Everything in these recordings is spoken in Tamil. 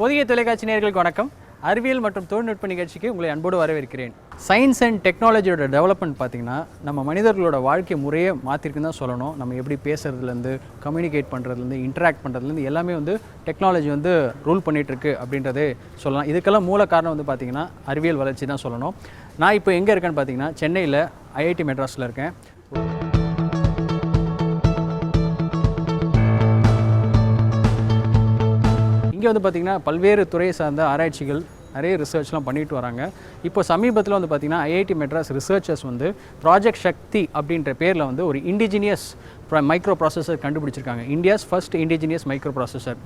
பொதிகை தொலைக்காட்சி நேயர்களுக்கு வணக்கம். அறிவியல் மற்றும் தொழில்நுட்ப நிகழ்ச்சிக்கு உங்களை அன்போடு வரவேற்கிறேன். சயின்ஸ் அண்ட் டெக்னாலஜியோட டெவலப்மெண்ட் பார்த்திங்கன்னா நம்ம மனிதர்களோட வாழ்க்கை முறையே மாற்றிருக்குன்னு தான் சொல்லணும். நம்ம எப்படி பேசுகிறதுலேருந்து, கம்யூனிகேட் பண்ணுறதுலேருந்து, இன்ட்ராக்ட் பண்ணுறதுலேருந்து எல்லாமே டெக்னாலஜி ரூல் பண்ணிகிட்ருக்கு அப்படின்றதே சொல்லலாம். இதுக்கெல்லாம் மூல காரணம் பார்த்திங்கன்னா அறிவியல் வளர்ச்சி தான் சொல்லணும். நான் இப்போ எங்கே இருக்கேன்னு பார்த்திங்கன்னா சென்னையில் ஐஐடி மெட்ராஸில் இருக்கேன். இங்கே பார்த்திங்கன்னா பல்வேறு துறையை சார்ந்த ஆராய்ச்சிகள் நிறைய ரிசர்ச்லாம் பண்ணிட்டு வராங்க. இப்போ சமீபத்தில் பார்த்திங்கன்னா ஐஐடி மெட்ராஸ் ரிசர்ச்சர்ஸ் ப்ராஜெக்ட் சக்தி அப்படின்ற பேரில் ஒரு இண்டிஜினியஸ் மைக்ரோ ப்ராசஸர் கண்டுபிடிச்சிருக்காங்க. India's first indigenous micro processor.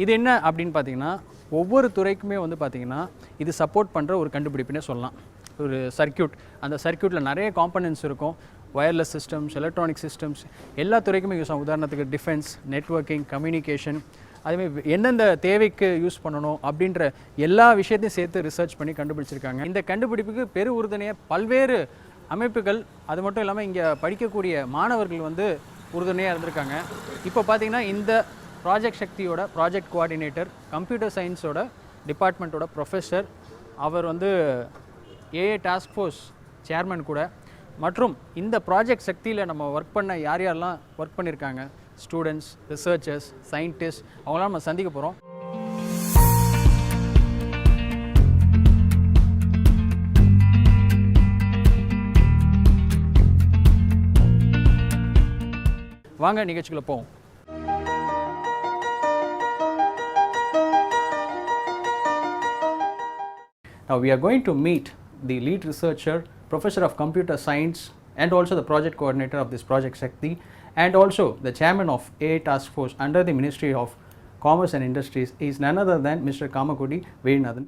இது என்ன அப்படின்னு பார்த்தீங்கன்னா ஒவ்வொரு துறைக்குமே பார்த்தீங்கன்னா இது சப்போர்ட் பண்ணுற ஒரு கண்டுபிடிப்புனே சொல்லலாம். ஒரு சர்க்கியூட், அந்த சர்க்கியூட்டில் நிறைய காம்பனன்ட்ஸ் இருக்கும். வயர்லெஸ் சிஸ்டம்ஸ், எலக்ட்ரானிக் சிஸ்டம்ஸ் எல்லா துறைக்குமே யூஸ் ஆகும். உதாரணத்துக்கு டிஃபென்ஸ், நெட்வொர்க்கிங், கம்யூனிகேஷன், அதுமாதிரி எந்தெந்த தேவைக்கு யூஸ் பண்ணணும் அப்படின்ற எல்லா விஷயத்தையும் சேர்த்து ரிசர்ச் பண்ணி கண்டுபிடிச்சிருக்காங்க. இந்த கண்டுபிடிப்புக்கு பெரு உறுதுணையாக பல்வேறு அமைப்புகள், அது மட்டும் இல்லாமல் இங்கே படிக்கக்கூடிய மாணவர்கள் உறுதுணையாக இருந்திருக்காங்க. இப்போ பார்த்திங்கன்னா இந்த ப்ராஜெக்ட் சக்தியோட ப்ராஜெக்ட் கோஆர்டினேட்டர், கம்ப்யூட்டர் சயின்ஸோட டிபார்ட்மெண்ட்டோட ப்ரொஃபஸர், அவர் ஏஏ டாஸ்க் ஃபோர்ஸ் சேர்மன் கூட. மற்றும் இந்த ப்ராஜெக்ட் சக்தியில் நம்ம ஒர்க் பண்ண யாரெல்லாம் ஒர்க் பண்ணியிருக்காங்க, ஸ்டூடெண்ட்ஸ், ரிசர்ச்சர்ஸ், சயின்டிஸ்ட், அவங்களாம் நம்ம சந்திக்க போகிறோம். வாங்க நிகழ்ச்சிக்குள்ள போவோம். Now we are going to meet the lead researcher, Professor of Computer Science, and also the project coordinator of this Project Shakti, and also the chairman of AI Task Force under the Ministry of Commerce and Industries. He is none other than Mr. Kamakudi Vedinathan.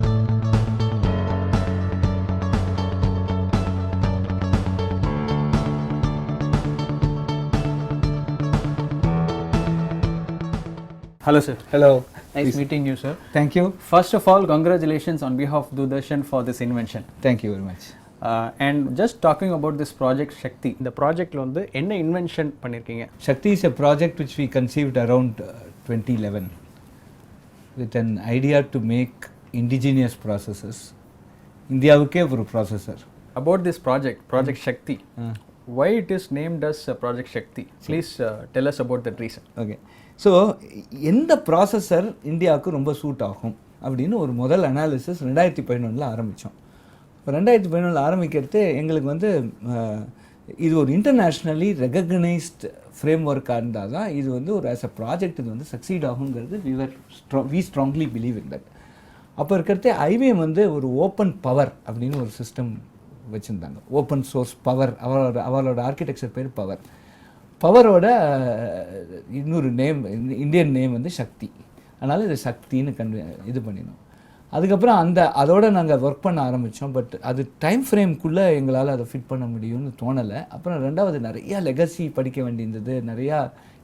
Hello sir. Hello. Nice meeting you sir. Thank you. First of all, congratulations on behalf of Doordarshan for this invention. Thank you very much. And just talking about this project Shakti, the project enna invention pannirkeenga? Shakti is a project which we conceived around 2011 with an idea to make indigenous processors. Indiavukke oru processor. About this project Shakti, why it is named as Project Shakti? Please tell us about that reason. Okay. So எந்த ப்ராசஸர் இந்தியாவுக்கு ரொம்ப சூட் ஆகும் அப்படின்னு ஒரு முதல் அனாலிசிஸ் 2011 ஆரம்பித்தோம். 2011 ஆரம்பிக்கிறது எங்களுக்கு இது ஒரு இன்டர்நேஷ்னலி ரெகக்னைஸ்ட் ஃப்ரேம் ஒர்க்காக இருந்தால் தான் இது ஒரு ஆஸ் அ ப்ராஜெக்ட் இது சக்சீட் ஆகுங்கிறது we strongly believe in that. அப்போ இருக்கிறதே ஐபிஎம் ஒரு ஓப்பன் பவர் அப்படின்னு ஒரு சிஸ்டம் வச்சுருந்தாங்க. ஓப்பன் சோர்ஸ் பவர், அவரோட ஆர்கிடெக்சர் பேர் பவர். பவரோட இன்னொரு நேம், இந்தியன் நேம் சக்தி. அதனால் இது சக்தின்னு இது பண்ணினோம். அதுக்கப்புறம் அதோடு நாங்கள் ஒர்க் பண்ண ஆரம்பித்தோம். பட் அது டைம் ஃப்ரேம்குள்ளே எங்களால் அதை ஃபிட் பண்ண முடியும்னு தோணலை. அப்புறம் ரெண்டாவது நிறையா லெகசி படிக்க வேண்டியிருந்தது. நிறையா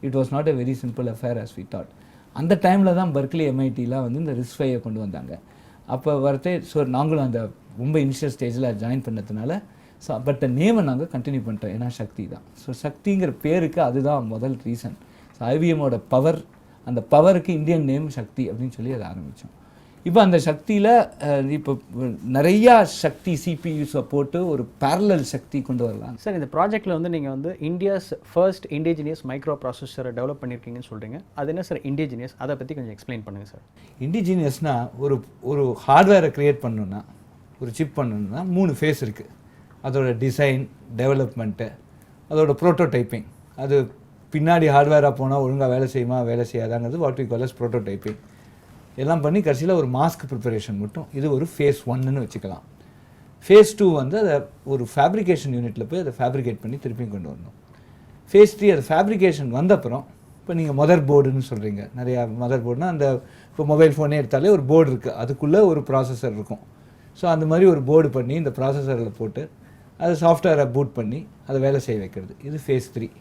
it was not a very simple affair as we thought. அந்த டைமில் தான் பர்க்லி எம்ஐடிலாம் இந்த ரிஸ்ஃபையை கொண்டு வந்தாங்க. அப்போ ஸோ நாங்களும் அந்த ரொம்ப இனிஷியல் ஸ்டேஜில் ஜாயின் பண்ணதுனால ஸோ பட் நேமை நாங்கள் கண்டினியூ பண்ணிட்டோம். ஏன்னா சக்தி தான். ஸோ சக்திங்கிற பேருக்கு அதுதான் முதல் ரீசன். ஸோ ஐவிஎம்மோட பவர், அந்த பவருக்கு இந்தியன் நேம் சக்தி அப்படின்னு சொல்லி அதை ஆரம்பித்தோம். இப்போ அந்த சக்தியில் இப்போ நிறையா சக்தி சிபியூஸை போட்டு ஒரு பேரலல் சக்தி கொண்டு வரலாம். சார் இந்த ப்ராஜெக்ட்டில் வந்து நீங்கள் வந்து இந்தியாஸ் ஃபர்ஸ்ட் இண்டிஜினியஸ் மைக்ரோ ப்ராசஸரை டெவலப் பண்ணியிருக்கீங்கன்னு சொல்கிறீங்க. அது என்ன சார் இண்டிஜினியஸ், அதை பற்றி கொஞ்சம் எக்ஸ்பிளைன் பண்ணுங்கள் சார். இண்டிஜினியஸ்னால் ஒரு ஹார்ட்வேரை க்ரியேட் பண்ணணுன்னா, ஒரு சிப் பண்ணணுன்னா 3 ஃபேஸ் இருக்குது. அதோட டிசைன், டெவலப்மெண்ட்டு, அதோட ப்ரோட்டோடைப்பிங். அது பின்னாடி ஹார்ட்வேராக போனால் ஒழுங்காக வேலை செய்யுமா வேலை செய்யாதாங்கிறது what we call as prototyping. எல்லாம் பண்ணி கடைசியில் ஒரு மாஸ்க் ப்ரிப்பரேஷன் மட்டும். இது ஒரு ஃபேஸ் 1ன்னு வச்சுக்கலாம். ஃபேஸ் 2 வந்து அதை ஒரு ஃபேப்ரிகேஷன் யூனிட்டில் போய் அதை ஃபேப்ரிகேட் பண்ணி திருப்பி கொண்டு வரணும். ஃபேஸ் 3 அது ஃபேப்ரிகேஷன் வந்தப்புறம் இப்போ நீங்கள் மதர் போர்டுன்னு சொல்கிறீங்க. நிறையா மதர் போர்டுனா அந்த இப்போ மொபைல் ஃபோனே எடுத்தாலே ஒரு போர்டு இருக்குது, அதுக்குள்ளே ஒரு ப்ராசஸர் இருக்கும். ஸோ அந்த மாதிரி ஒரு போர்டு பண்ணி இந்த ப்ராசஸரில் போட்டு அதை சாஃப்ட்வேரை பூட் பண்ணி அதை வேலை செய்ய வைக்கிறது. இது ஃபேஸ் 3.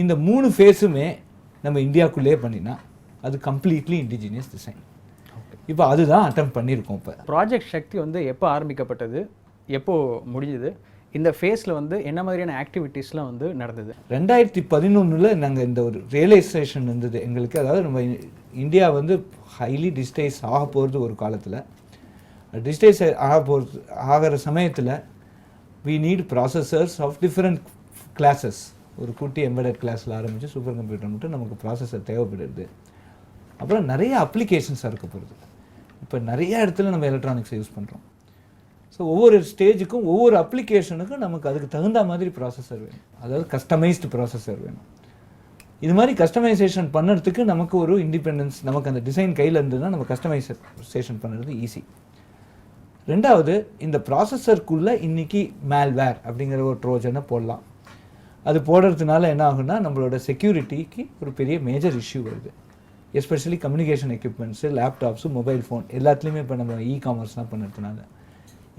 இந்த 3 ஃபேஸுமே நம்ம இந்தியாவுக்குள்ளேயே பண்ணினா அது கம்ப்ளீட்லி இண்டிஜினியஸ் டிசைன். இப்போ அதுதான் அட்டம் பண்ணியிருக்கோம். இப்போ ப்ராஜெக்ட் சக்தி வந்து எப்போ ஆரம்பிக்கப்பட்டது, எப்போ முடிஞ்சது, இந்த ஃபேஸில் வந்து என்ன மாதிரியான ஆக்டிவிட்டீஸ்லாம் வந்து நடந்தது? 2011 நாங்கள் இந்த ஒரு ரியலைசேஷன் இருந்தது எங்களுக்கு. அதாவது நம்ம இந்தியா வந்து ஹைலி டிஜிட்டைஸ் ஆக போகிறது ஒரு காலத்தில். டிஜிட்டைஸ் ஆகிற சமயத்தில் we need processors of different classes. ஒரு குட்டி எம்பெடட் கிளாஸில் ஆரம்பித்து சூப்பர் கம்ப்யூட்டர் மட்டும் நமக்கு ப்ராசஸர் தேவைப்படுது. அப்புறம் நிறைய அப்ளிகேஷன்ஸாக இருக்க போகிறது. இப்போ நிறைய இடத்துல நம்ம எலக்ட்ரானிக்ஸை யூஸ் பண்ணுறோம். ஸோ ஒவ்வொரு ஸ்டேஜுக்கும் ஒவ்வொரு அப்ளிகேஷனுக்கும் நமக்கு அதுக்கு தகுந்த மாதிரி ப்ராசஸர் வேணும். அதாவது கஸ்டமைஸ்டு ப்ராசஸர் வேணும். இது மாதிரி கஸ்டமைசேஷன் பண்ணுறதுக்கு நமக்கு ஒரு இண்டிபெண்டன்ஸ், நமக்கு அந்த டிசைன் கையில் இருந்ததுன்னா நம்ம கஸ்டமைசேஷன் பண்ணுறது ஈஸி. ரெண்டாவது, இந்த ப்ராசஸருக்குள்ளே இன்றைக்கி மேல்வேர் அப்படிங்கிற ஒரு ட்ரோஜனை போடலாம். அது போடுறதுனால என்ன ஆகுன்னா நம்மளோட செக்யூரிட்டிக்கு ஒரு பெரிய மேஜர் இஷ்யூ வருது. Especially communication equipments, laptops, mobile phone எல்லாத்துலேயுமே இப்போ நம்ம காமர்ஸ்லாம் பண்ணுறதுனால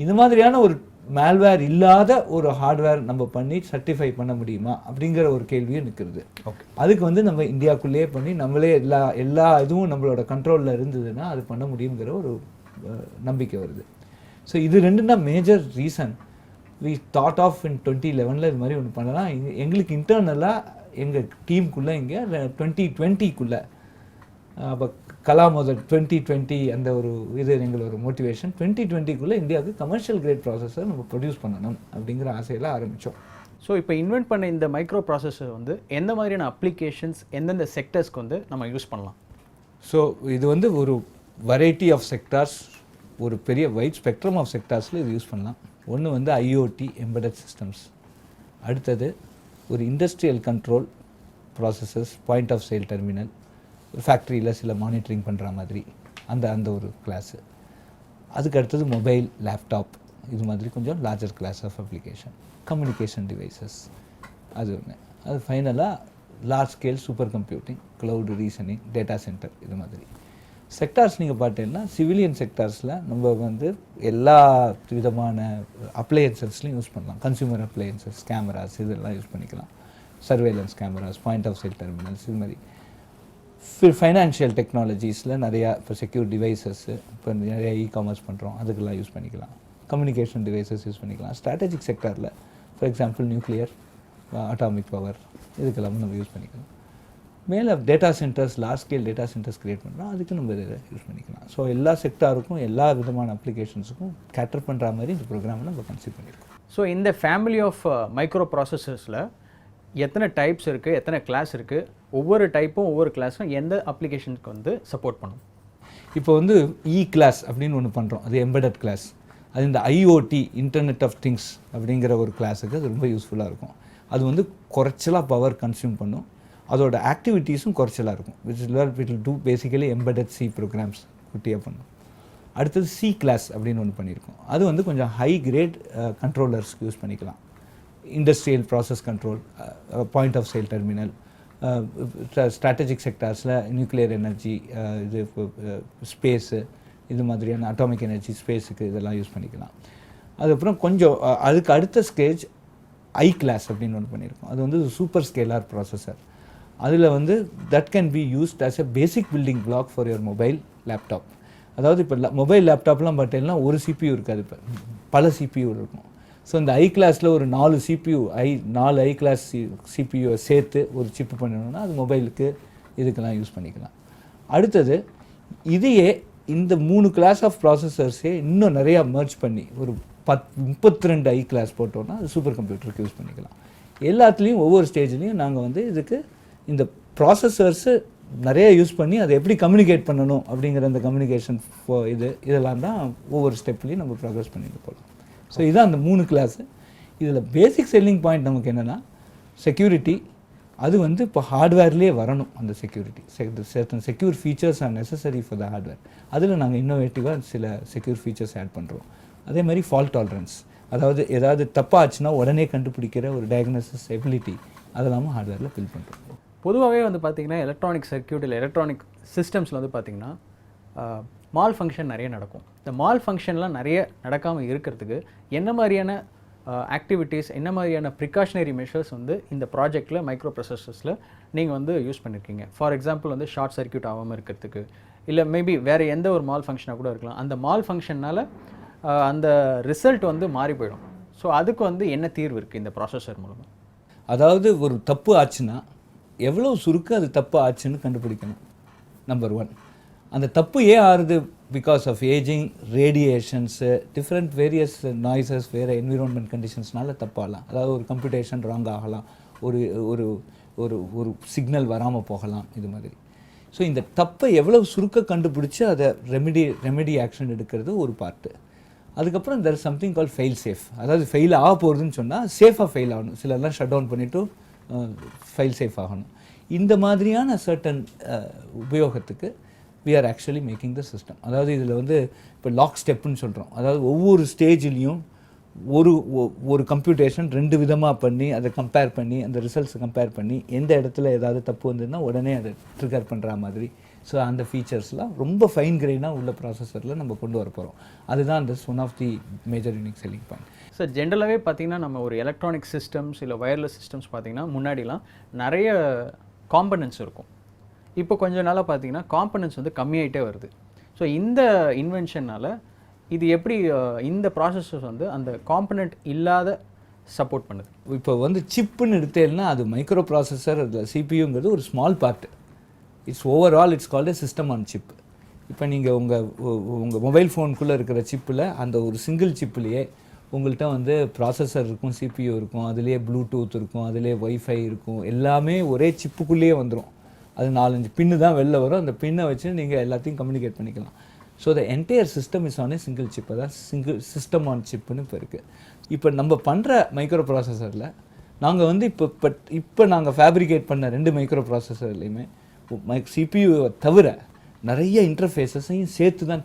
இது மாதிரியான ஒரு மேல்வேர் இல்லாத ஒரு ஹார்ட்வேர் நம்ம பண்ணி சர்டிஃபை பண்ண முடியுமா அப்படிங்கிற ஒரு கேள்வியும் நிற்கிறது. ஓகே, அதுக்கு வந்து நம்ம இந்தியாவுக்குள்ளேயே பண்ணி நம்மளே எல்லா இதுவும் நம்மளோட கண்ட்ரோலில் இருந்ததுன்னா அது பண்ண முடியுங்கிற ஒரு நம்பிக்கை வருது. ஸோ இது 2 தான் major reason we thought of in 2011 இது மாதிரி ஒன்று பண்ணலாம். எங்களுக்கு இன்டர்னலாக எங்கள் டீமுக்குள்ளே இங்கே 2020க்குள்ளே அப்போ கலாம் முதல் 2020 அந்த ஒரு இது எங்களோட மோட்டிவேஷன். 2020க்குள்ளே இந்தியாவுக்கு கமர்ஷியல் கிரேட் ப்ராசஸர் நம்ம ப்ரொடியூஸ் பண்ணணும் அப்படிங்கிற ஆசையில் ஆரம்பித்தோம். ஸோ இப்போ இன்வென்ட் பண்ண இந்த மைக்ரோ ப்ராசஸர் வந்து எந்த மாதிரியான அப்ளிகேஷன்ஸ் எந்தெந்த செக்டர்ஸ்க்கு வந்து நம்ம யூஸ் பண்ணலாம்? ஸோ இது வந்து ஒரு வெரைட்டி ஆஃப் செக்டார்ஸ், ஒரு பெரிய வைட் ஸ்பெக்ட்ரம் ஆஃப் செக்டார்ஸில் இது யூஸ் பண்ணலாம். ஒன்று வந்து ஐஓடி எம்பெடட் சிஸ்டம்ஸ், அடுத்தது ஒரு industrial control processes, point of sale terminal, ஃபேக்ட்ரியில் சில மானிட்டரிங் பண்ணுற மாதிரி அந்த ஒரு கிளாஸு. அதுக்கு அடுத்தது மொபைல், லேப்டாப், இது மாதிரி கொஞ்சம் larger class of application, communication devices அது ஒன்று. அது ஃபைனலாக large scale super computing, cloud reasoning, data center, இது மாதிரி செக்டார்ஸ். நீங்கள் பார்த்தீங்கன்னா சிவிலியன் செக்டார்ஸில் நம்ம வந்து எல்லா விதமான அப்ளையன்சஸ்லையும் யூஸ் பண்ணலாம். கன்சூமர் அப்ளையன்சஸ், கேமராஸ் இதெல்லாம் யூஸ் பண்ணிக்கலாம். Surveillance cameras, point of sale terminals, இது மாதிரி. ஃபைனான்ஷியல் டெக்னாலஜிஸில் நிறையா இப்போ செக்யூர் டிவைசஸ்ஸு, இப்போ நிறையா காமர்ஸ் பண்ணுறோம், அதுக்கெல்லாம் யூஸ் பண்ணிக்கலாம். கம்யூனிகேஷன் டிவைசஸ் யூஸ் பண்ணிக்கலாம். ஸ்ட்ராட்டஜிக் செக்டாரில் for example nuclear, atomic power, இதுக்கெல்லாமும் நம்ம யூஸ் பண்ணிக்கலாம். மேலே data centres, large scale data centres create பண்ணுறோம், அதுக்கு நம்ம இதை யூஸ் பண்ணிக்கலாம். ஸோ எல்லா செக்டாருக்கும் எல்லா விதமான அப்ளிகேஷன்ஸுக்கும் கேட்டர் பண்ணுற மாதிரி இந்த ப்ரோக்ராமை நம்ம கன்சிடர் பண்ணியிருக்கோம். ஸோ இந்த ஃபேமிலி ஆஃப் மைக்ரோ ப்ராசஸர்ஸில் எத்தனை டைப்ஸ் இருக்குது, எத்தனை கிளாஸ் இருக்குது, ஒவ்வொரு டைப்பும் ஒவ்வொரு கிளாஸும் எந்த அப்ளிகேஷனுக்கு வந்து சப்போர்ட் பண்ணும்? இப்போ வந்து கிளாஸ் அப்படின்னு ஒன்று பண்ணுறோம், அது எம்பெடட் கிளாஸ். அது இந்த ஐஓடி, இன்டர்நெட் ஆஃப் திங்ஸ் அப்படிங்கிற ஒரு கிளாஸுக்கு அது ரொம்ப யூஸ்ஃபுல்லாக இருக்கும். அது வந்து குறைச்சலாக பவர் கன்சியூம் பண்ணும், அதோட ஆக்டிவிட்டீஸும் குறைச்சலாக இருக்கும். Which will do basically embedded C programs குட்டியாக பண்ணும். அடுத்தது சி கிளாஸ் அப்படின்னு ஒன்று பண்ணியிருக்கோம். அது வந்து கொஞ்சம் ஹை கிரேட் கண்ட்ரோலர்ஸ்க்கு யூஸ் பண்ணிக்கலாம். Industrial process control, point of sale terminal, strategic செக்டார்ஸில் நியூக்ளியர் எனர்ஜி, இது ஸ்பேஸு, இது மாதிரியான அட்டாமிக் எனர்ஜி, ஸ்பேஸுக்கு இதெல்லாம் யூஸ் பண்ணிக்கலாம். அதுக்கப்புறம் கொஞ்சம் அதுக்கு அடுத்த ஸ்டேஜ் கிளாஸ் அப்படின்னு ஒன்று பண்ணியிருக்கோம். அது வந்து சூப்பர் ஸ்கேலார் ப்ராசஸர். அதில் வந்து that can be used as a basic building block for your mobile, laptop. அதாவது இப்போ மொபைல் லேப்டாப்லாம் பார்த்தீங்கன்னா ஒரு சிபியூ இருக்காது, இப்போ பல சிபியூ இருக்கும். ஸோ இந்த கிளாஸில் ஒரு 4 சிபியூ, 4 கிளாஸ் சிபியூவை சேர்த்து ஒரு சிப்பு பண்ணணும்னா அது மொபைலுக்கு இதுக்கெல்லாம் யூஸ் பண்ணிக்கலாம். அடுத்தது இதையே இந்த 3 கிளாஸ் ஆஃப் ப்ராசஸர்ஸே இன்னும் நிறையா மர்ஜ் பண்ணி ஒரு 32 ஐ கிளாஸ் போட்டோம்னா அது சூப்பர் கம்ப்யூட்டருக்கு யூஸ் பண்ணிக்கலாம். எல்லாத்துலேயும் ஒவ்வொரு ஸ்டேஜ்லேயும் நாங்கள் வந்து இதுக்கு இந்த ப்ராசஸர்ஸு நிறைய யூஸ் பண்ணி அதை எப்படி கம்யூனிகேட் பண்ணணும் அப்படிங்கிற அந்த கம்யூனிகேஷன் இதெல்லாம் தான் ஒவ்வொரு ஸ்டெப்லேயும் நம்ம ப்ராக்ரஸ் பண்ணிட்டு போகலாம். ஸோ இதுதான் அந்த 3 கிளாஸு. இதில் பேசிக் செல்லிங் பாயிண்ட் நமக்கு என்னென்னா செக்யூரிட்டி. அது வந்து இப்போ ஹார்ட்வேர்லேயே வரணும். அந்த security certain secure features R necessary for the hardware. அதில் நாங்கள் இன்னோவேட்டிவாக சில செக்யூர் ஃபீச்சர்ஸ் ஆட் பண்ணுறோம். அதே மாதிரி ஃபால்ட் டாலரன்ஸ், அதாவது ஏதாவது தப்பாச்சுன்னா உடனே கண்டுபிடிக்கிற ஒரு டயக்னோசிஸ் எபிலிட்டி, அதெல்லாமும் ஹார்ட்வேரில் பில் பண்ணுறோம். பொதுவாகவே வந்து பார்த்திங்கன்னா எலக்ட்ரானிக் சர்க்யூட் இல்லை எலக்ட்ரானிக் சிஸ்டம்ஸில் வந்து பார்த்திங்கன்னா மால் ஃபங்க்ஷன் நிறைய நடக்கும். இந்த மால் ஃபங்க்ஷன்லாம் நிறைய நடக்காமல் இருக்கிறதுக்கு என்ன மாதிரியான ஆக்டிவிட்டீஸ், என்ன மாதிரியான ப்ரிகாஷனரி மெஷர்ஸ் வந்து இந்த ப்ராஜெக்டில் மைக்ரோ ப்ராசஸர்ஸில் நீங்கள் வந்து யூஸ் பண்ணியிருக்கீங்க? ஃபார் எக்ஸாம்பிள் வந்து ஷார்ட் சர்க்யூட் ஆகாமல் இருக்கிறதுக்கு, இல்லை மேபி வேறு எந்த ஒரு மால் ஃபங்க்ஷனாக கூட இருக்கலாம். அந்த மால் ஃபங்க்ஷனால் அந்த ரிசல்ட் வந்து மாறி போயிடும். ஸோ அதுக்கு வந்து என்ன தீர்வு இருக்குது இந்த ப்ராசஸர் மூலமாக? அதாவது ஒரு தப்பு ஆச்சுன்னா எவ்வளோ சுருக்க அது தப்பு ஆச்சுன்னு கண்டுபிடிக்கணும். நம்பர் 1. அந்த தப்பு ஏன் ஆறுது? Because of ageing, radiations, different various noises, வேறு என்விரான்மெண்ட் கண்டிஷன்ஸ்னால தப்பாகலாம். அதாவது ஒரு கம்ப்யூட்டேஷன் ராங் ஆகலாம், ஒரு ஒரு ஒரு ஒரு சிக்னல் வராமல் போகலாம், இது மாதிரி. ஸோ இந்த தப்பை எவ்வளோ சுருக்க கண்டுபிடிச்சி அதை ரெமெடி ஆக்ஷன் எடுக்கிறது ஒரு பார்ட்டு. அதுக்கப்புறம் there is something called fail safe. அதாவது ஃபெயில் ஆக போகிறதுன்னு சொன்னால் சேஃபாக ஃபெயில் ஆகணும். சிலர்லாம் ஷட் டவுன் பண்ணிவிட்டு ஃபெயில் சேஃப் ஆகணும். இந்த மாதிரியான certain உபயோகத்துக்கு we are actually making the system. அதாவது இதில் வந்து இப்போ லாக் ஸ்டெப்புன்னு சொல்கிறோம். அதாவது ஒவ்வொரு ஸ்டேஜ்லேயும் ஒரு கம்ப்யூட்டேஷன் 2 விதமாக பண்ணி அதை கம்பேர் பண்ணி அந்த ரிசல்ட்ஸை கம்பேர் பண்ணி எந்த இடத்துல ஏதாவது தப்பு வந்ததுன்னா உடனே அதை ட்ரிகர் பண்ணுற மாதிரி. ஸோ அந்த ஃபீச்சர்ஸ்லாம் ரொம்ப ஃபைன் கிரெயினாக உள்ள ப்ராசஸரில் நம்ம கொண்டு வர போகிறோம். அதுதான் அந்த one of the major unique selling point. Sir, ஜென்ரலாகவே பார்த்திங்கன்னா நம்ம ஒரு எலக்ட்ரானிக் சிஸ்டம்ஸ் இல்லை வயர்லெஸ் சிஸ்டம்ஸ் பார்த்திங்கன்னா முன்னாடிலாம் நிறைய காம்பனன்ட்ஸ் இருக்கும். இப்போ கொஞ்ச நாளாக பார்த்திங்கன்னா காம்பனன்ட்ஸ் வந்து கம்மியாயிட்டே வருது. ஸோ இந்த இன்வென்ஷனால் இது எப்படி இந்த ப்ராசஸஸ் வந்து அந்த காம்பனண்ட் இல்லாத சப்போர்ட் பண்ணுது? இப்போ வந்து சிப்புன்னு எடுத்தேன்னா அது மைக்ரோ ப்ராசஸர், அதில் சிபியூங்கிறது ஒரு small part. It's overall it's called a system on chip. இப்போ நீங்கள் உங்கள் மொபைல் ஃபோனுக்குள்ளே இருக்கிற சிப்பில் அந்த ஒரு சிங்கிள் சிப்லேயே உங்கள்கிட்ட வந்து ப்ராசஸர் இருக்கும், சிபியூ இருக்கும், அதுலேயே ப்ளூடூத் இருக்கும், அதுலேயே ஒய்ஃபை இருக்கும், எல்லாமே ஒரே சிப்புக்குள்ளேயே வந்துடும். அது 4-5 பின்னு தான் வெளில வரும். அந்த பின்னை வச்சு நீங்கள் எல்லாத்தையும் கம்யூனிகேட் பண்ணிக்கலாம். So the entire system is on a single chip. அதான் சிஸ்டம் ஆன் சிப்புன்னு இப்போ இருக்குது. இப்போ நம்ம பண்ணுற மைக்ரோ ப்ராசஸரில் நாங்கள் வந்து இப்போ நாங்கள் ஃபேப்ரிகேட் பண்ண 2 மைக்ரோ ப்ராசஸர்லேயுமே சிபியூவை தவிர நிறைய இன்டர்ஃபேஸஸையும் சேர்த்து தான்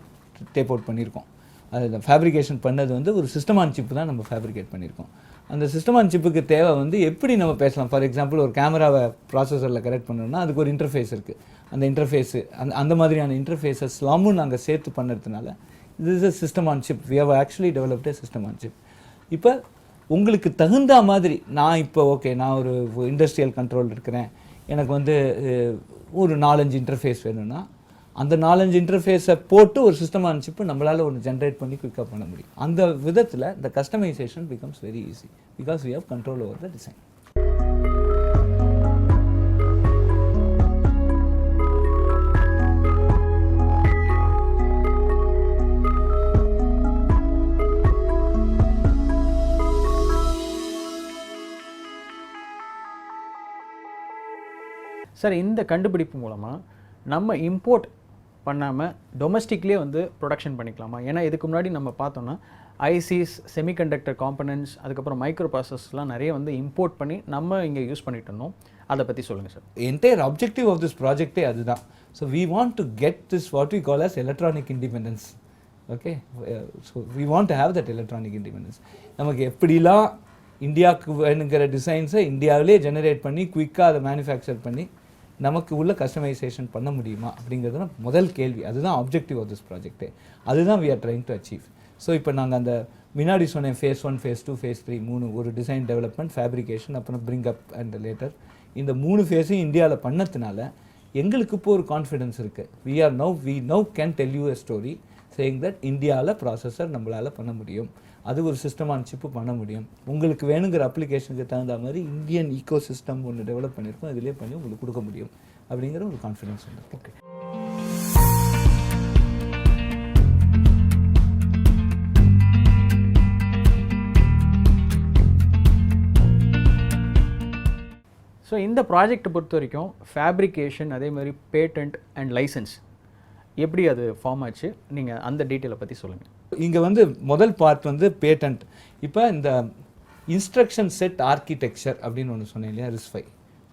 டேப் அவுட் பண்ணியிருக்கோம். அது ஃபேப்ரிகேஷன் பண்ணது வந்து ஒரு சிஸ்டம் ஆன் சிப்பு தான் நம்ம ஃபேப்ரிகேட் பண்ணியிருக்கோம். அந்த சிஸ்டம் ஆன் சிப்புக்கு தேவை வந்து எப்படி நம்ம பேசலாம். ஃபார் எக்ஸாம்பிள் ஒரு கேமராவை ப்ராசஸரில் கரெக்ட் பண்ணணும்னா அதுக்கு ஒரு இன்டர்ஃபேஸ் இருக்குது. அந்த இன்டர்ஃபேஸு அந்த மாதிரியான இன்டர்ஃபேஸஸ்லாமும் நாங்கள் சேர்த்து பண்ணுறதுனால இது is a system on chip. We have actually developed a system on chip. இப்போ உங்களுக்கு தகுந்த மாதிரி நான் இப்போ நான் ஒரு இண்டஸ்ட்ரியல் கண்ட்ரோல் இருக்கிறேன், எனக்கு வந்து ஒரு 4-5 இன்டர்ஃபேஸ் வேணும்னா அந்த 4-5 இன்டர்ஃபேஸை போட்டு ஒரு சிஸ்டம் ஆன் சிப்பு நம்மளால் ஒன்று ஜென்ரேட் பண்ணி குயிக்காக பண்ண முடியும். அந்த விதத்தில் the customisation becomes very easy because we have control over the design. Sir, இந்த கண்டுபிடிப்பு மூலமாக நம்ம இம்போர்ட் பண்ணாமல் டொமஸ்டிக்லேயே வந்து ப்ரொடக்ஷன் பண்ணிக்கலாமா? ஏன்னா இதுக்கு முன்னாடி நம்ம பார்த்தோன்னா ஐசிஸ், செமிகண்டக்டர் காம்பனன்ட்ஸ், அதுக்கப்புறம் மைக்ரோ ப்ராசஸ்லாம் நிறைய வந்து இம்போர்ட் பண்ணி நம்ம இங்கே யூஸ் பண்ணிட்டு இருந்தோம். அதை பற்றி சொல்லுங்கள் sir. Entire objective of this ப்ராஜெக்டே அதுதான். So we want to get this what we call as electronic independence. Okay, so we want to have that electronic independence. நமக்கு எப்படிலாம் இந்தியாவுக்கு வேணுங்கிற டிசைன்ஸை இந்தியாவிலே ஜெனரேட் பண்ணி குயிக்காக அதை மேனுஃபேக்சர் பண்ணி நமக்கு உள்ள கஸ்டமைசேஷன் பண்ண முடியுமா அப்படிங்கிறது தான் முதல் கேள்வி. அதுதான் ஆப்ஜெக்டிவ் ஆஃப் திஸ் ப்ராஜெக்டே. அதுதான் we are trying to achieve. So இப்போ நாங்கள் அந்த முன்னாடி சொன்னேன் phase 1, phase 2, phase 3 3 ஒரு டிசைன் டெவலப்மெண்ட், ஃபேப்ரிகேஷன், அப்புறம் பிரிங் அப் அண்ட் லேட்டர். இந்த 3 ஃபேஸையும் இந்தியாவில் பண்ணதுனால எங்களுக்கு இப்போ ஒரு கான்ஃபிடென்ஸ் இருக்குது. we now can tell you a story saying that இந்தியாவில் ப்ராசஸர் நம்மளால் பண்ண முடியும், அது ஒரு சிஸ்டம் ஆன் சிப்பு பண்ண முடியும், உங்களுக்கு வேணுங்கிற அப்ளிகேஷனுக்கு தகுந்த மாதிரி இந்தியன் ஈகோ சிஸ்டம் ஒன்று டெவலப் பண்ணியிருக்கோம், இதிலே பண்ணி உங்களுக்கு கொடுக்க முடியும் அப்படிங்கிற ஒரு கான்ஃபிடென்ஸ் வந்துருக்கு. ஓகே. இந்த ப்ராஜெக்ட்டை பொறுத்த வரைக்கும் ஃபேப்ரிகேஷன் அதே மாதிரி பேட்டன்ட் அண்ட் லைசன்ஸ் எப்படி அது ஃபார்ம் ஆச்சு, நீங்கள் அந்த டீட்டெயிலை பற்றி சொல்லுங்கள். இங்கே வந்து முதல் பார்ட் வந்து பேட்டன்ட். இப்போ இந்த இன்ஸ்ட்ரக்ஷன் செட் ஆர்கிடெக்சர் அப்படின்னு ஒன்று சொன்னேன் இல்லையா, RISC-V,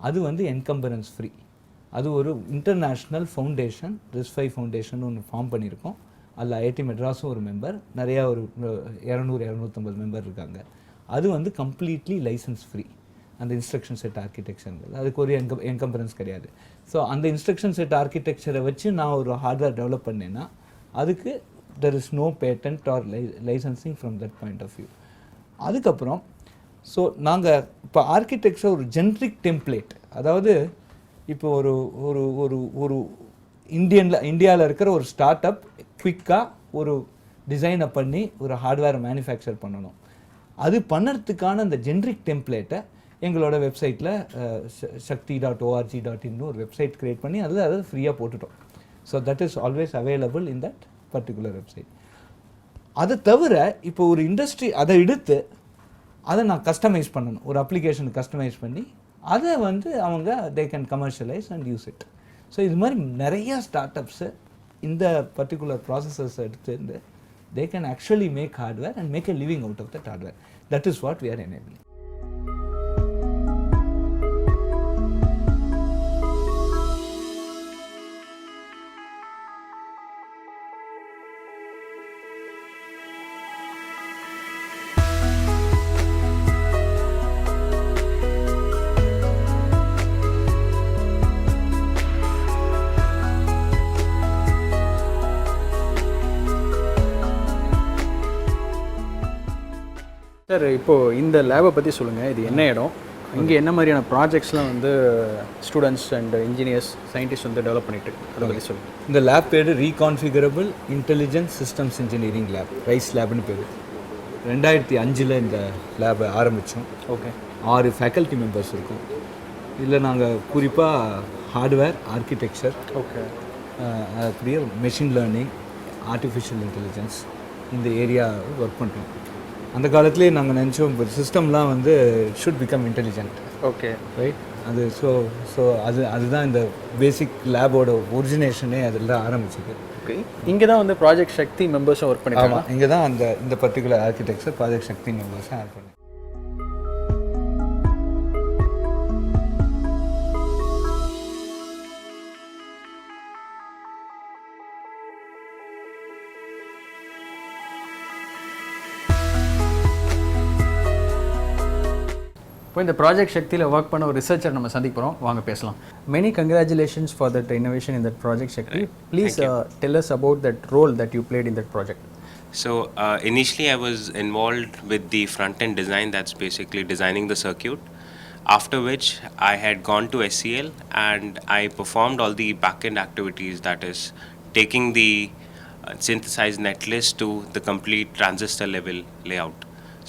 அது வந்து என்கம்பரன்ஸ் ஃப்ரீ. அது ஒரு இன்டர்நேஷ்னல் ஃபவுண்டேஷன், RISC-V ஃபவுண்டேஷன் ஒன்று ஃபார்ம் பண்ணியிருக்கோம். அதில் IIT மெட்ராஸும் ஒரு மெம்பர், நிறையா ஒரு 200-250 மெம்பர் இருக்காங்க. அது வந்து கம்ப்ளீட்லி லைசன்ஸ் ஃப்ரீ. அந்த இன்ஸ்ட்ரக்ஷன் செட் ஆர்கிடெக்சருங்கிறது அதுக்கு ஒரு என்கம்பரன்ஸ் கிடையாது. ஸோ அந்த இன்ஸ்ட்ரக்ஷன் செட் ஆர்கிடெக்சரை வச்சு நான் ஒரு ஹார்ட்வேர் டெவலப் பண்ணேன்னா அதுக்கு there is no patent or licensing from that point of view. அதுக்கப்புறம் ஸோ நாங்கள் இப்போ ஆர்கிடெக்சர் ஒரு ஜென்ரிக் டெம்ப்ளேட், அதாவது இப்போ ஒரு ஒரு ஒரு ஒரு இந்தியாவில் இருக்கிற ஒரு ஸ்டார்ட் அப் குவிக்காக ஒரு டிசைனை பண்ணி ஒரு ஹார்ட்வேரை மேனுஃபேக்சர் பண்ணணும். அது பண்ணுறதுக்கான அந்த ஜென்ரிக் டெம்ப்ளேட்டை எங்களோட வெப்சைட்டில் shakti.org.in ஒரு வெப்சைட் க்ரியேட் பண்ணி அதில் அதை ஃப்ரீயாக போட்டுட்டோம். So that is always available in that particular website. அதை தவிர இப்போ ஒரு இண்டஸ்ட்ரி அதை எடுத்து அதை நான் கஸ்டமைஸ் பண்ணணும், ஒரு அப்ளிகேஷன் கஸ்டமைஸ் பண்ணி அதை வந்து அவங்க they can commercialise and use it. So இது மாதிரி நிறையா ஸ்டார்ட் அப்ஸு இந்த பர்டிகுலர் ப்ராசஸஸ் எடுத்து they can actually make hardware and make a living out of that hardware. That is what we are enabling. Sir, இப்போது இந்த லேபை பற்றி சொல்லுங்கள். இது என்ன இடம், இங்கே என்ன மாதிரியான ப்ராஜெக்ட்ஸ்லாம் வந்து ஸ்டூடெண்ட்ஸ் அண்ட் இன்ஜினியர்ஸ் சயின்டிஸ்ட் வந்து டெவலப் பண்ணிட்டு அதை பற்றி சொல்லுங்கள். இந்த லேப் பேர் reconfigurable intelligence systems engineering lab, RISE லேப்னு பேர். 2005 இந்த லேபை ஆரம்பித்தோம். ஓகே. 6 ஃபேக்கல்ட்டி மெம்பர்ஸ் இருக்கும். இதில் நாங்கள் குறிப்பாக ஹார்ட்வேர் ஆர்கிடெக்சர், ஓகே, அப்படியே மெஷின் லேர்னிங், ஆர்டிஃபிஷியல் இன்டெலிஜென்ஸ் இந்த ஏரியா ஒர்க் பண்ணுறோம். அந்த காலத்துலேயே நாங்கள் நினச்சோம் சிஸ்டம்லாம் வந்து should become intelligent. Okay, right. அது ஸோ அதுதான் இந்த பேசிக் லேபோட ஒரிஜினேஷனே அதில் தான் ஆரம்பிச்சிது. ஓகே. இங்கே தான் வந்து ப்ராஜெக்ட் சக்தி மெம்பர்ஸும் ஒர்க் பண்ணிருக்காங்க. ஆமாம், இங்கே தான் இந்த பர்டிகுலர் ஆர்கிடெக்சர் ப்ராஜெக்ட் சக்தி மெம்பர்ஸும் ஆட் பண்ணி. இப்போ இந்த ப்ராஜெக்ட் சக்தியில் ஒர்க் பண்ண ஒரு ரிசர்ச்சர் நம்ம சந்திக்க போகிறோம், வாங்க பேசலாம். Many congratulations for that innovation in that project Shakti. Please tell us about that role that you played in that project. So initially I was involved with the front-end design, that's basically designing the circuit, after which I had gone to SCL and I performed all the back-end activities, that is taking the synthesized netlist to the complete transistor level layout.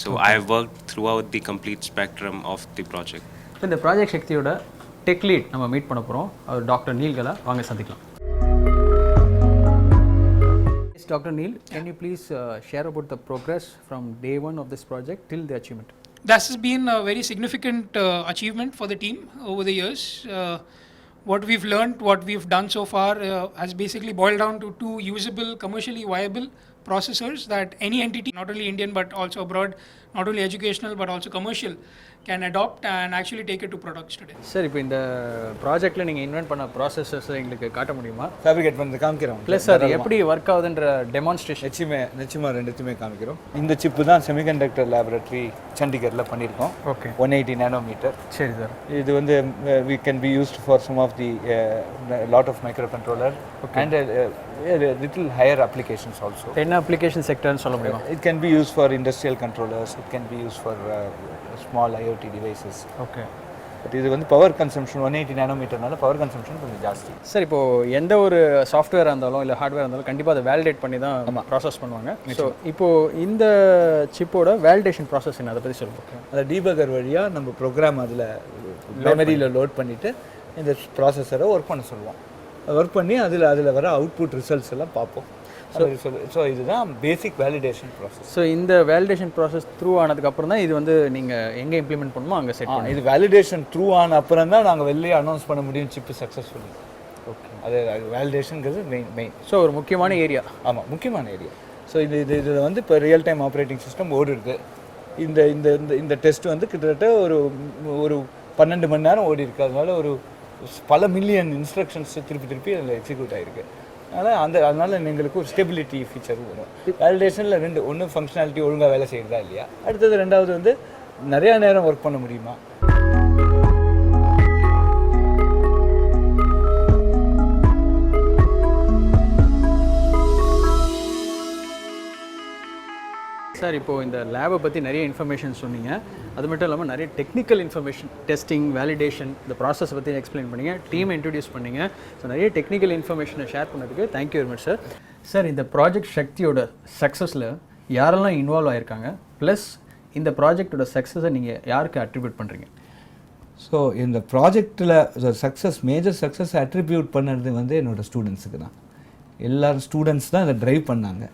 So I have worked throughout the complete spectrum of the project. இப்போ இந்த ப்ராஜெக்ட் சக்தியோட டெக் லீட் நம்ம மீட் பண்ண போகிறோம், அவர் டாக்டர் நீல்கலா. வாங்க சந்திக்கலாம். Dr. Neil, can you please share about the progress from day one of this project till the achievement? That has been a very significant achievement for the team over the years. What we've learned, what we've done so far has basically boiled down to 2 usable, commercially viable processors that any entity, not only Indian but also abroad, not only educational but also commercial, can adopt and actually take it to products today. Sir, இப்போ இந்த ப்ராஜெக்ட்டில் நீங்கள் இன்வென்ட் பண்ண ப்ராசஸஸ் எங்களுக்கு காட்ட முடியுமா? ஃபேப்ரிகேட் பண்ணி காமிக்கிறோம். ப்ளஸ் சார் எப்படி ஒர்க் ஆகுதுன்ற டெமான்ஸ்ட்ரேஷன் நிச்சயமாக ரெண்டுத்தையுமே காமிக்கிறோம். இந்த சிப்பு தான் செமிகண்டக்டர் லேபரேட்டரி சண்டிகரில் பண்ணியிருக்கோம். ஓகே. 180 நானோமீட்டர். சரி சார். இது வந்து we can be used for some of the lot of microcontroller and little higher applications also. என்ன அப்ளிகேஷன் செக்டர்னு சொல்ல முடியுமா? It can be used for industrial controllers, it can be used for small IoT devices. Okay. But இது வந்து பவர் கன்சம்ஷன் 180 நானோமீட்டர்னால பவர் கன்சம்ஷன் கொஞ்சம் ஜாஸ்தி. சார், இப்போது எந்த ஒரு சாஃப்ட்வேராக இருந்தாலும் இல்லை ஹார்ட்வேர் இருந்தாலும் கண்டிப்பாக அதை வேலிடேட் பண்ணி தான் ப்ராசஸ் பண்ணுவாங்க. ஸோ இப்போது இந்த சிப்போட வேலிடேஷன் ப்ராசஸ் என்ன, அதை பற்றி சொல்லுங்கள். அதை டீபகர் வழியாக நம்ம ப்ரோக்ராம் அதில் மெமரியில் லோட் பண்ணிவிட்டு இந்த ப்ராசஸரை ஒர்க் பண்ண சொல்லுவோம். ஒர்க் பண்ணி அதில் வர அவுட்புட் ரிசல்ட்ஸ் எல்லாம் பார்ப்போம். ஸோ இதுதான் பேசிக் வேலிடேஷன் ப்ராசஸ். ஸோ இந்த வேலிடேஷன் ப்ராசஸ் த்ரூ ஆனதுக்கப்புறம் தான் இது வந்து நீங்கள் எங்கே இம்ப்ளிமெண்ட் பண்ணுமோ அங்கே செட் இது வேலிடேஷன் த்ரூ ஆன அப்புறம் தான் நாங்கள் வெளியே அனௌன்ஸ் பண்ண முடியும் சிப்பு சக்ஸஸ்ஃபுல்லி. ஓகே, அது வேலிடேஷனுங்கிறது மெயின். ஸோ ஒரு முக்கியமான ஏரியா. ஆமாம், முக்கியமான ஏரியா. ஸோ இதில் வந்து இப்போ ரியல் டைம் ஆப்ரேட்டிங் சிஸ்டம் ஓடிருக்கு. இந்த இந்த இந்த இந்த டெஸ்ட் வந்து கிட்டத்தட்ட ஒரு 12 மணி நேரம் ஓடி இருக்குது. அதனால ஒரு பல மில்லியன் இன்ஸ்ட்ரக்ஷன்ஸ் திருப்பி அதில் எக்ஸிக்யூட் ஆகிருக்கு. அதனால் எங்களுக்கு ஒரு ஸ்டெபிலிட்டி ஃபீச்சரும் வரும். வேலிடேஷனில் ஒன்று ஃபங்க்ஷனாலிட்டி ஒழுங்காக வேலை செய்கிறதா இல்லையா, அடுத்தது ரெண்டாவது வந்து நிறையா நேரம் ஒர்க் பண்ண முடியுமா. சார், இப்போது இந்த லேபை பற்றி நிறைய இன்ஃபர்மேஷன் சொன்னீங்க. அது மட்டும் இல்லாமல் நிறைய டெக்னிக்கல் இன்ஃபர்மேஷன், டெஸ்டிங், வேலிடேஷன், இந்த ப்ராசஸ் பற்றி எக்ஸ்பிளைன் பண்ணீங்க, டீமை இன்ட்ரடியூஸ் பண்ணீங்க. ஸோ நிறைய டெக்னிக்கல் இன்ஃபர்மேஷனை ஷேர் பண்ணதுக்கு thank you very much sir. Sir, இந்த ப்ராஜெக்ட் சக்தியோட சக்ஸஸில் யாரெல்லாம் இன்வால்வ் ஆகியிருக்காங்க, ப்ளஸ் இந்த ப்ராஜெக்டோட சக்ஸஸை நீங்கள் யாருக்கு அட்ரிபியூட் பண்ணுறீங்க? ஸோ இந்த ப்ராஜெக்டில் மேஜர் சக்ஸஸ் அட்ரிபியூட் பண்ணது வந்து என்னோடய ஸ்டூடெண்ட்ஸுக்கு தான். எல்லாரும் ஸ்டூடெண்ட்ஸ் தான் இதை ட்ரைவ் பண்ணாங்க.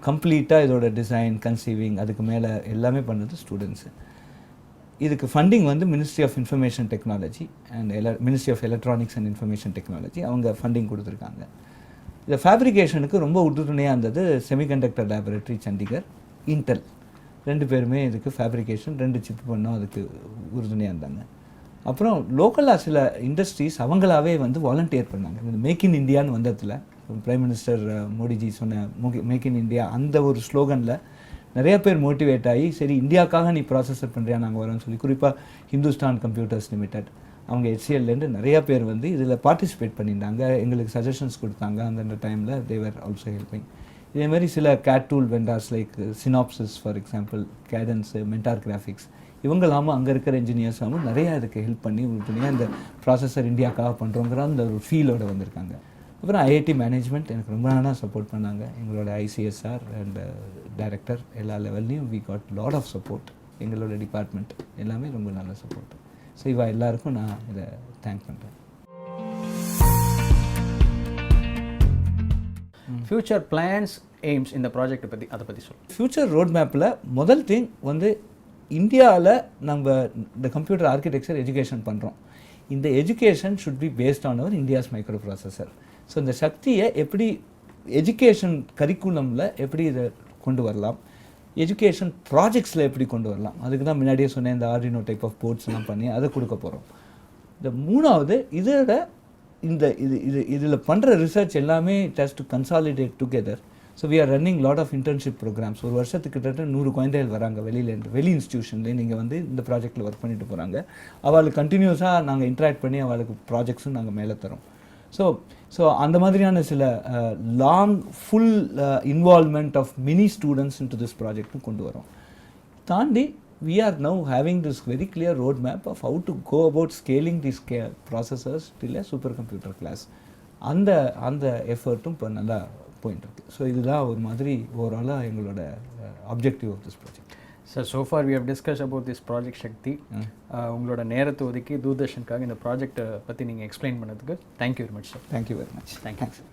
கம்ப்ளீட்டாக இதோட டிசைன், கன்சீவிங், அதுக்கு மேலே எல்லாமே பண்ணது ஸ்டூடெண்ட்ஸு. இதுக்கு ஃபண்டிங் வந்து ministry of information technology and ministry of electronics and information technology அவங்க ஃபண்டிங் கொடுத்துருக்காங்க. இந்த ஃபேப்ரிகேஷனுக்கு ரொம்ப உறுதுணையாக இருந்தது செமிகண்டக்டர் லேபரேட்டரி சண்டிகர், இன்டெல், 2 பேருமே இதுக்கு ஃபேப்ரிகேஷன் 2 சிப் பண்ணோம் அதுக்கு உறுதுணையாக இருந்தாங்க. அப்புறம் லோக்கலாக சில இண்டஸ்ட்ரீஸ் அவங்களாவே வந்து வாலண்டியர் பண்ணாங்க. இந்த மேக் இன் இந்தியான்னு வந்ததில் பிரைம் மினிஸ்டர் மோடிஜி சொன்ன மேக் இன் இந்தியா அந்த ஒரு ஸ்லோகனில் நிறைய பேர் மோட்டிவேட் ஆகி, சரி இந்தியாவுக்காக நீ ப்ராசஸர் பண்ணுறியா, நாங்கள் வரோன்னு சொல்லி, குறிப்பாக ஹிந்துஸ்தான் கம்ப்யூட்டர்ஸ் லிமிடெட் அவங்க HCLலேருந்து நிறையா பேர் வந்து இதில் பார்ட்டிசிபேட் பண்ணியிருந்தாங்க. எங்களுக்கு சஜஷன்ஸ் கொடுத்தாங்க. அந்த டைமில் தேவர் ஆல்சோ ஹெல்பிங். இதேமாதிரி சில CAD tool vendors like Synopsys for example, Cadence, Mentor Graphics, இவங்களாமல் அங்கே இருக்கிற இன்ஜினியர்ஸாகவும் நிறையா இதுக்கு ஹெல்ப் பண்ணி உறுதுணையாக இந்த ப்ராசஸர் இந்தியாவுக்காக பண்ணுறோங்கிற அந்த ஒரு ஃபீலோடு வந்திருக்காங்க. அப்புறம் IIT மேனேஜ்மெண்ட் எனக்கு ரொம்ப நாளாக சப்போர்ட் பண்ணாங்க. எங்களோட ICSR அண்ட் டைரக்டர் எல்லா லெவல்லையும் we got lot of support. எங்களோட டிபார்ட்மெண்ட் எல்லாமே ரொம்ப நல்ல சப்போர்ட். ஸோ இவா எல்லாருக்கும் நான் இதை தேங்க் பண்ணுறேன். ஃப்யூச்சர் பிளான்ஸ், எய்ம்ஸ் இந்த ப்ராஜெக்ட்டை பற்றி அதை பற்றி சொல்லுங்கள். ஃப்யூச்சர் ரோட் மேப்பில் முதல் திங் வந்து இந்தியாவில் நம்ம இந்த கம்ப்யூட்டர் ஆர்கிடெக்சர் எஜுகேஷன் பண்ணுறோம். இந்த education should be based on our India's microprocessor. So இந்த சக்தியை எப்படி எஜுகேஷன் கரிக்குலமில் எப்படி இதை கொண்டு வரலாம், எஜுகேஷன் ப்ராஜெக்ட்ஸில் எப்படி கொண்டு வரலாம், அதுக்கு தான் முன்னாடியே சொன்னேன் இந்த ஆர்டினோ டைப் ஆஃப் போர்ட்ஸ்லாம் பண்ணி அதை கொடுக்க போகிறோம். இந்த மூணாவது இதோட இதில் பண்ணுற ரிசர்ச் எல்லாமே it has to consolidate together. So we are running lot of internship programmes. ஒரு வருஷத்துக்கு கிட்டத்தட்ட 100 குழந்தைகள் வராங்க வெளி இன்ஸ்டியூஷன்லேயே நீங்கள் வந்து இந்த ப்ராஜெக்டில் ஒர்க் பண்ணிட்டு போகிறாங்க. அவளுக்கு கண்டினியூஸாக நாங்கள் இன்ட்ராக்ட் பண்ணி அவளுக்கு ப்ராஜெக்ட்ஸும் நாங்கள் மேலே தரோம். ஸோ அந்த மாதிரியான சில long full involvement of many students into this ப்ராஜெக்ட்டும் கொண்டு வரோம். தாண்டி we are now having this very clear roadmap of how to go about scaling these processors till a supercomputer class. அந்த எஃபர்ட்டும் இப்போ நல்லா போயிட்டு இருக்கு. ஸோ இதுதான் ஒரு மாதிரி ஓவராலாக எங்களோட objective of this project. Sir, so far we have discussed about this project Shakti. உங்களோட நேரத்தை ஒதுக்கி தூர்தர்ஷனுக்காக இந்த ப்ராஜெக்ட்டை பற்றி நீங்கள் எக்ஸ்பிளைன் பண்ணதுக்கு thank you very much sir. Thank you very much. Thank you sir.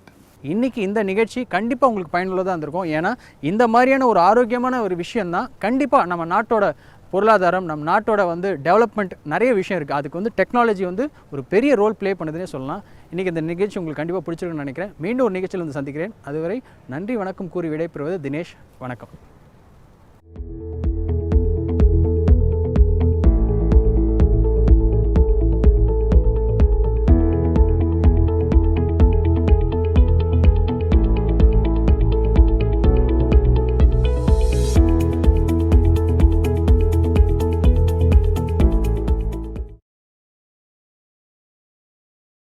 இன்றைக்கி இந்த நிகழ்ச்சி கண்டிப்பாக உங்களுக்கு பயனுள்ளதாக இருந்திருக்கும். ஏன்னா இந்த மாதிரியான ஒரு ஆரோக்கியமான ஒரு விஷயந்தான் கண்டிப்பாக நம்ம நாட்டோட பொருளாதாரம், நம்ம நாட்டோட வந்து டெவலப்மெண்ட் நிறைய விஷயம் இருக்குது. அதுக்கு வந்து டெக்னாலஜி வந்து ஒரு பெரிய ரோல் ப்ளே பண்ணுதுன்னே சொல்லலாம். இன்றைக்கி இந்த நிகழ்ச்சி உங்களுக்கு கண்டிப்பாக பிடிச்சிருக்குன்னு நினைக்கிறேன். மீண்டும் ஒரு நிகழ்ச்சியில் வந்து சந்திக்கிறேன். அதுவரை நன்றி வணக்கம் கூறி விடைபெறுவது தினேஷ். வணக்கம்.